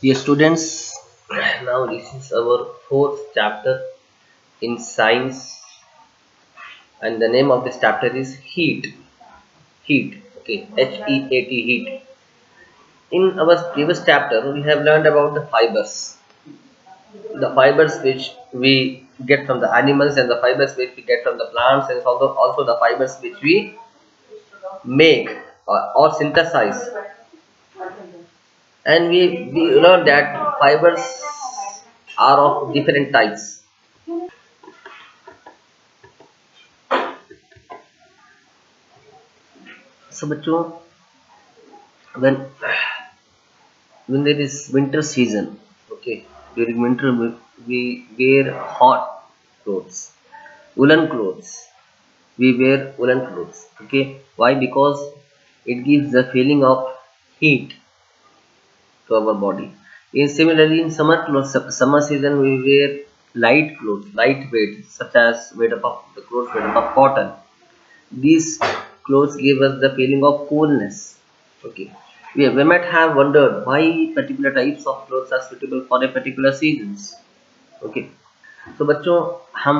Dear students, now this is our fourth chapter in science, and the name of this chapter is heat. Heat, okay, H-E-A-T, heat. In our previous chapter, we have learned about the fibers which we get from the animals, and the fibers which we get from the plants, and also the fibers which we make or synthesize. And we learned that fibers are of different types. So बच्चों, when there is winter season, okay, during winter we wear hot clothes, woolen clothes. We wear woolen clothes, okay. Why? Because it gives the feeling of heat to our body. In similarly, in summer season, we wear light clothes, lightweight, such as made up of the clothes made up of cotton. These clothes give us the feeling of coolness. Okay. We might have wondered why particular types of clothes are suitable for a particular seasons. Okay. तो बच्चों, हम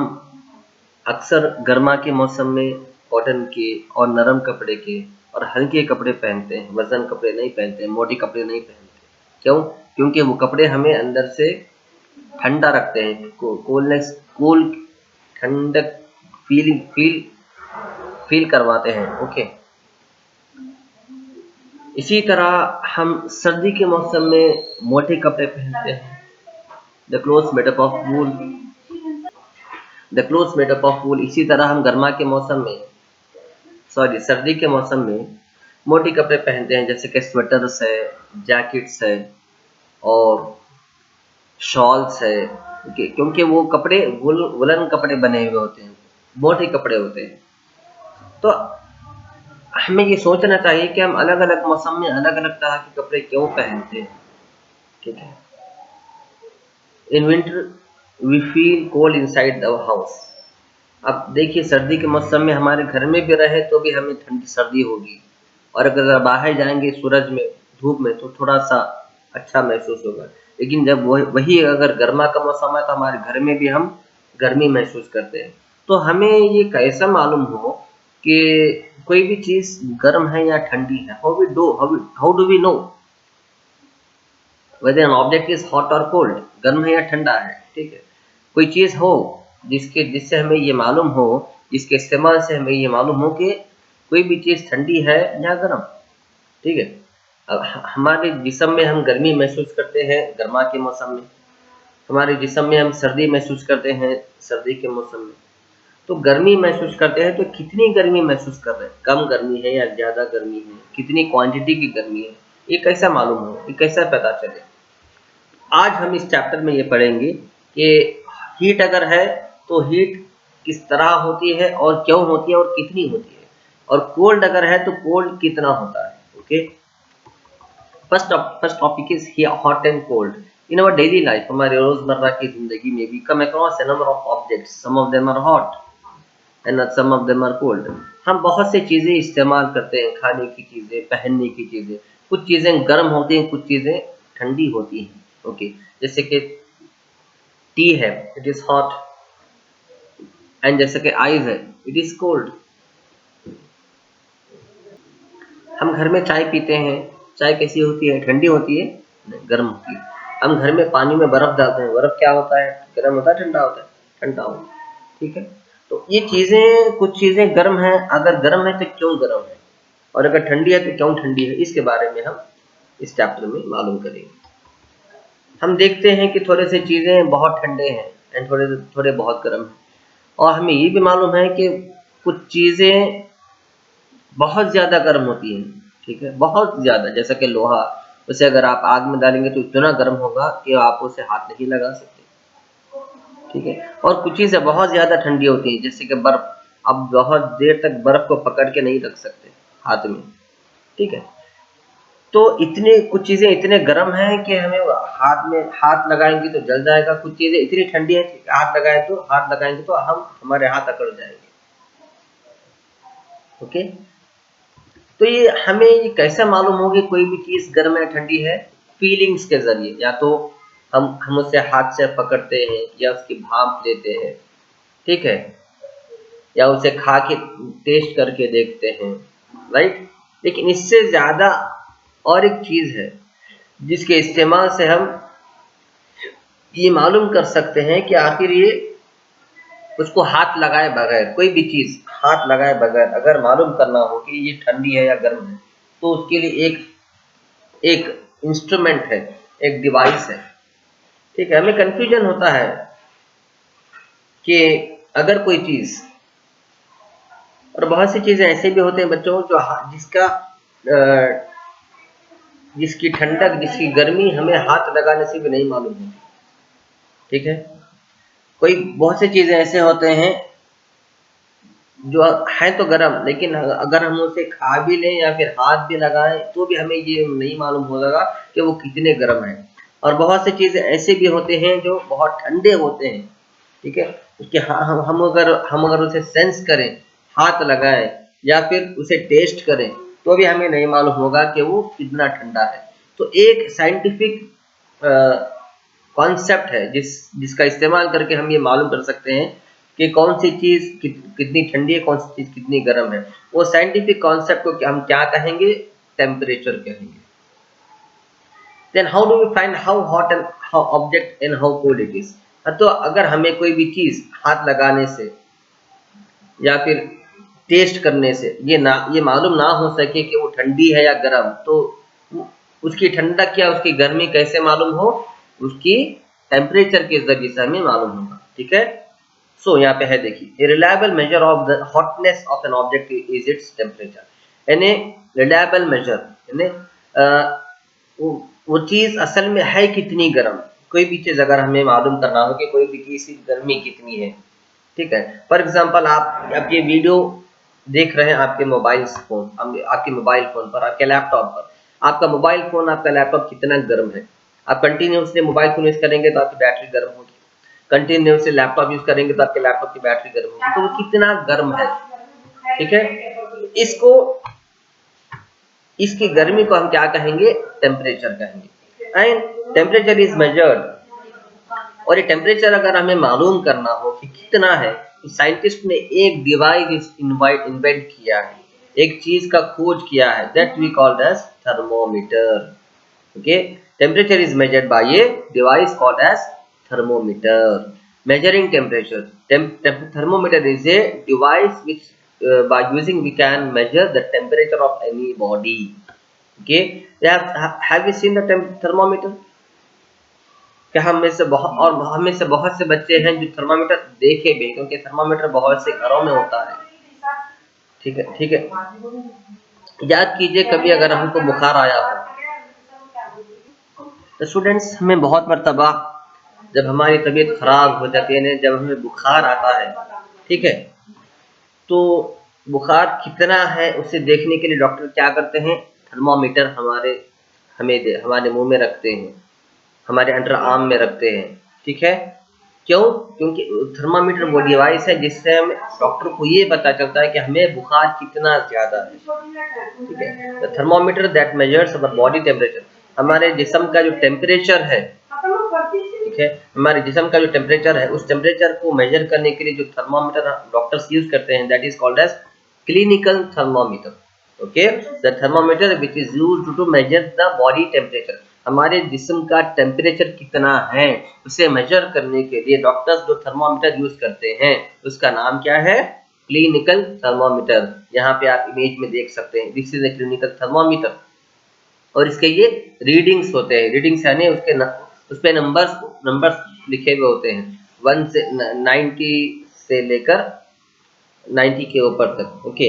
अक्सर गर्मा के मौसम में cotton के और नरम कपड़े के और हल्के कपड़े पहनते हैं, वजन कपड़े नहीं पहनते हैं, मोटे कपड़े नहीं पहनते। क्यों? क्योंकि वो कपड़े हमें अंदर से ठंडा रखते हैं, कूलनेस, कूल, ठंडक, फील करवाते हैं। ओके। इसी तरह हम सर्दी के मौसम में मोटे कपड़े पहनते हैं, the clothes made up of wool, इसी तरह हम सर्दी के मौसम में मोटे कपड़े पहनते हैं, जैसे कि स्वेटर्स है, जैकेट्स है और शॉल्स है। क्योंकि वो कपड़े वुलन कपड़े बने हुए होते हैं, मोटे कपड़े होते हैं। तो हमें ये सोचना चाहिए कि हम अलग अलग मौसम में अलग अलग तरह के कपड़े क्यों पहनते हैं। ठीक है। In winter we feel cold inside the house. अब देखिए, सर्दी के मौसम में हमारे घर में भी रहे तो भी हमें ठंडी सर्दी होगी, और अगर बाहर जाएंगे सूरज में, धूप में, तो थोड़ा सा अच्छा महसूस होगा। लेकिन जब वही अगर गर्मा का मौसम है तो हमारे घर में भी हम गर्मी महसूस करते हैं। तो हमें ये कैसा मालूम हो कि कोई भी चीज गर्म है या ठंडी है? How do we know whether an object is hot or cold, गर्म है या ठंडा है? ठीक है। कोई चीज हो जिससे हमें ये मालूम हो, जिसके इस्तेमाल से हमें ये मालूम हो कि कोई भी चीज ठंडी है या गर्म। ठीक है। अब हमारे जिस्म में हम गर्मी महसूस करते हैं गर्मा के मौसम में, हमारे जिस्म में हम सर्दी महसूस करते हैं सर्दी के मौसम में। तो गर्मी महसूस करते हैं तो कितनी गर्मी महसूस कर रहे हैं, कम गर्मी है या ज्यादा गर्मी है, कितनी क्वांटिटी की गर्मी है, ये कैसा मालूम हो, ये कैसा पता चले? आज हम इस चैप्टर में ये पढ़ेंगे कि हीट अगर है तो हीट किस तरह होती है और क्यों होती है और कितनी होती है, और कोल्ड अगर है तो कोल्ड कितना होता है। Okay. First topic is hot and cold. In our daily life, हमारे रोजमर्रा की जिंदगी में भी come across a number of objects, some of them are hot and some of them are cold. हम बहुत सी चीजें इस्तेमाल करते हैं, खाने की चीजें, पहनने की चीजें। कुछ चीजें गर्म होती हैं, कुछ चीजें ठंडी होती हैं। ओके। जैसे कि टी है, इट इज हॉट, एंड जैसे कि आइस है, इट इज कोल्ड। हम घर में चाय पीते हैं, चाय कैसी होती है? ठंडी होती है? नहीं, गर्म होती है। हम घर में पानी में बर्फ डालते हैं, बर्फ क्या होता है? गर्म होता है, ठंडा होता है? ठंडा होता है। ठीक है। तो ये चीजें, कुछ चीजें गर्म है, अगर गर्म है तो क्यों गर्म है, और अगर ठंडी है तो क्यों ठंडी है, इसके बारे में हम इस चैप्टर में मालूम करेंगे। हम देखते हैं कि थोड़े से चीजें बहुत ठंडे हैं एंड थोड़े थोड़े बहुत गर्म हैं, और हमें ये भी मालूम है कि कुछ चीजें बहुत ज्यादा गर्म होती हैं। ठीक है, बहुत ज्यादा। जैसा कि लोहा, उसे अगर आप आग में डालेंगे तो इतना गर्म होगा कि आप उसे हाथ नहीं लगा सकते। ठीक है। और कुछ चीजें बहुत ज्यादा ठंडी होती हैं, जैसे कि बर्फ। आप बहुत देर तक बर्फ को पकड़ के नहीं रख सकते हाथ में। ठीक है। तो इतने, कुछ चीजें इतने गर्म हैं कि हमें हाथ लगाएंगे तो जल जाएगा। कुछ चीजें इतनी ठंडी है कि हाथ लगाएंगे तो हमारे हाथ अकड़ जाएंगे। ओके। तो ये हमें ये कैसे मालूम होगी कोई भी चीज गर्म है ठंडी है? फीलिंग्स के जरिए, या तो हम उसे हाथ से पकड़ते हैं या उसकी भाप लेते हैं, ठीक है, या उसे खा के टेस्ट करके देखते हैं, राइट। लेकिन इससे ज्यादा और एक चीज है जिसके इस्तेमाल से हम ये मालूम कर सकते हैं कि आखिर ये उसको हाथ लगाए बगैर, कोई भी चीज हाथ लगाए बगैर अगर मालूम करना हो कि ये ठंडी है या गर्म है, तो उसके लिए एक एक इंस्ट्रूमेंट है, एक डिवाइस है, ठीक है। हमें कंफ्यूजन होता है कि अगर कोई चीज, और बहुत सी चीजें ऐसे भी होते हैं बच्चों जो जिसका जिसकी ठंडक, जिसकी गर्मी हमें हाथ लगाने से भी नहीं मालूम होती, ठीक है। कोई बहुत सी चीजें ऐसे होते हैं जो है तो गर्म, लेकिन अगर हम उसे खा भी लें या फिर हाथ भी लगाएं तो भी हमें ये नहीं मालूम होगा कि वो कितने गर्म हैं। और बहुत सी चीजें ऐसे भी होते हैं जो बहुत ठंडे होते हैं, ठीक है। उसके हम अगर उसे सेंस करें, हाथ लगाएं या फिर उसे टेस्ट करें, तो भी हमें नहीं मालूम होगा कि वो कितना ठंडा है। तो एक साइंटिफिक कॉन्सेप्ट है जिसका इस्तेमाल करके हम ये मालूम कर सकते हैं कि कौन सी चीज कितनी ठंडी है, कौन सी चीज कितनी गर्म है। वो साइंटिफिक कॉन्सेप्ट को हम क्या कहेंगे? टेम्परेचर कहेंगे। Then how do we find how hot and how object and how cold it is. तो अगर हमें कोई भी चीज हाथ लगाने से या फिर टेस्ट करने से ये मालूम ना हो सके कि वो ठंडी है या गर्म, तो उसकी ठंडक या उसकी गर्मी कैसे मालूम हो? उसकी टेम्परेचर के जरिए से हमें मालूम होगा, ठीक है। सो यहाँ पे है, देखिए, a reliable measure of the hotness of an object is its temperature. यानी रिलायबल मेजर यानी वो चीज असल में है कितनी गर्म। कोई भी चीज अगर हमें मालूम करना हो कि कोई भी चीज की गर्मी कितनी है, ठीक है। फॉर एग्जाम्पल आप ये वीडियो देख रहे हैं आपके मोबाइल फोन, आपके मोबाइल फोन पर, आपके लैपटॉप पर। आपका मोबाइल फोन, आपका लैपटॉप कितना गर्म है। आप कंटिन्यूसली मोबाइल फोन यूज करेंगे तो आपकी बैटरी गर्म होगी, कंटिन्यूसली लैपटॉप यूज करेंगे तो आपके लैपटॉप की बैटरी गर्म होगी। तो वो कितना गर्म है, ठीक है। इसको इसकी गर्मी को हम क्या कहेंगे? टेम्परेचर कहेंगे। एंड टेम्परेचर इज मेजर्ड, और ये टेम्परेचर अगर हमें मालूम करना हो कि कितना है, तो साइंटिस्ट ने एक डिवाइस इन्वेंट किया है, एक चीज का खोज किया है, that we called as thermometer. Okay, temperature is measured by a device called as thermometer. Measuring temperature. Thermometer is a device which by using we can measure the temperature of any body. Okay, have you seen the thermometer? क्या हम में से बहुत से बच्चे हैं जो thermometer देखे भी, क्योंकि थर्मामीटर बहुत से घरों में होता है, ठीक है, ठीक है। याद कीजिए कभी अगर हमको बुखार आया हो, तो स्टूडेंट्स हमें बहुत मर्तबा जब हमारी तबीयत खराब हो जाती है, जब हमें बुखार आता है, ठीक है, तो बुखार कितना है उसे देखने के लिए डॉक्टर क्या करते हैं? थर्मामीटर हमारे मुंह में रखते हैं, हमारे अंडर आर्म में रखते हैं, ठीक है। क्यों? क्योंकि थर्मामीटर वो डिवाइस है जिससे हम डॉक्टर को ये पता चलता है कि हमें बुखार कितना ज्यादा है, ठीक है। The thermometer that measures our body temperature, हमारे जिस्म का जो टेम्परेचर है, ठीक है, हमारे जिस्म का जो टेम्परेचर है, उस टेम्परेचर को मेजर करने के लिए जो थर्मामीटर डॉक्टर्स यूज करते हैं, that is called as clinical thermometer. Okay, the thermometer which is used to measure the body temperature, हमारे जिस्म का टेम्परेचर कितना है उसे मेजर करने के लिए डॉक्टर्स जो थर्मामीटर यूज करते हैं उसका नाम क्या है? Clinical thermometer. यहाँ पे आप इमेज में देख सकते हैं, this is a clinical thermometer. और इसके ये रीडिंग्स होते हैं, रीडिंग्स यानी उस पे नंबर्स लिखे हुए होते हैं, 1 से 90 से लेकर 90 के ऊपर तक। Okay,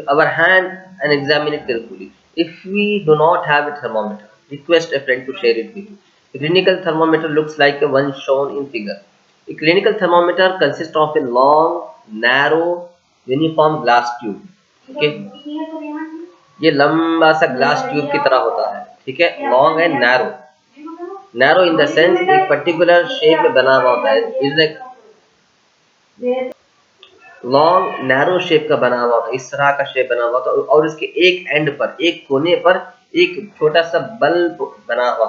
our hand and examine it carefully. If we do not have a thermometer, request a friend to share it with you. A clinical thermometer looks like the one shown in figure. A clinical thermometer consists of a long, narrow, uniform glass tube. Okay, ये लंबा सा glass tube की तरह होता है, ठीक है, long and narrow in the sense एक पर्टिकुलर शेप में बना हुआ होता है, is like long narrow shape का बना हुआ होता है, इस तरह का शेप बना हुआ होता है, और इसके एक एंड पर, एक कोने पर एक छोटा सा बल्ब बना हुआ